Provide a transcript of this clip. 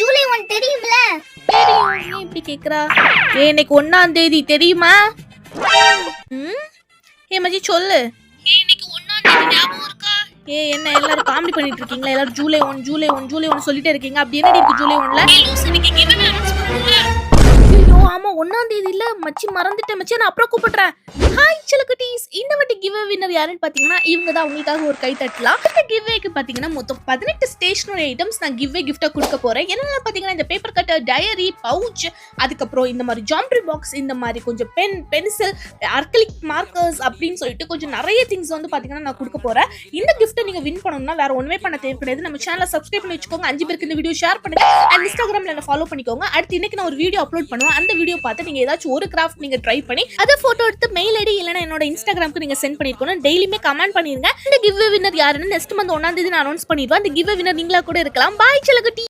ஜூலை 1 தெரியும்ல? தெரியும். இப்படி கேக்குறா? இன்னைக்கு 1ஆம் தேதி தெரியுமா? மச்சி சொல்லு. இன்னைக்கு 1ஆம் தேதி ஞாபகம் இருக்கா? என்ன எல்லாரும் காமெடி பண்ணிட்டு இருக்கீங்களா? எல்லாரும் ஜூலை 1 ஜூலை 1 ஜூலை 1 சொல்லிட்டே இருக்கீங்க. அப்படி என்னடி இருக்கு ஜூலை 1ல? ஐயோ ஆமா 1ஆம் தேதி இல்ல மச்சி, மறந்துட்டேன் மச்சி. நான் அப்புறம் கூப்பிடுறேன். ஹாய் செல்லக்குட்டீஸ், இந்த வாட்டி கிவ் அவே வின்னர் யாருன்னு பாத்தீங்கன்னா இவங்க தான். உங்களுக்காக ஒரு கை தட்டலாம். இந்த கிவ் அவேக்கு பாத்தீங்கன்னா மொத்தம் 18 ஸ்டேஷனரி ஐட்டம்ஸ் நான் கிவ் அவே கிஃப்டா கொடுக்க போறேன். என்னென்ன பாத்தீங்கன்னா இந்த பேப்பர் கட்டர், டயரி, பவுச், அதுக்கப்புறம் இந்த மாதிரி ஜாமெட்ரி பாக்ஸ், இந்த மாதிரி கொஞ்சம் பென், பென்சில், அக்ரிலிக் மார்க்கர்ஸ் அப்படின்னு சொல்லிட்டு கொஞ்சம் நிறைய திங்ஸ் வந்து பாத்தீங்கன்னா நான் கொடுக்க போறேன். இந்த கிஃப்ட்டை நீங்க வின் பண்ணணும்னா வேற ஒண்ணுமே பண்ண தேவை கிடையாது. நம்ம சேனலை சப்ஸ்கிரைப் பண்ணி வச்சுக்கோங்க. 5 பேருக்கு இந்த வீடியோ ஷேர் பண்ணுங்க. அண்ட் இன்ஸ்டாகிராம்ல என்ன ஃபாலோ பண்ணிக்கோங்க. அடுத்து இன்னைக்கு நான் ஒரு வீடியோ அப்லோட் பண்ணுவேன். அந்த வீடியோ பார்த்து நீங்க ஏதாச்சும் ஒரு கிராஃப்ட் நீங்க ட்ரை பண்ணி அதை போட்டோ எடுத்து மெயில் ஐடி இல்லைன்னா என்னோட இன்ஸ்டாகிராமுக்கு நீங்க சென்ட் பண்ணிருக்கணும். டெய்லியுமே கமெண்ட் பண்ணிருங்க. இந்த கிவ் அவே வின்னர் யாருன்னு நெக்ஸ்ட் மந்த் 1ஆம் தேதி நான் அனௌன்ஸ் பண்ணிடுவேன். இந்த கிவ் அவே வின்னர் நீங்களா கூட இருக்கலாம். பாய் செல்லக்குட்டி.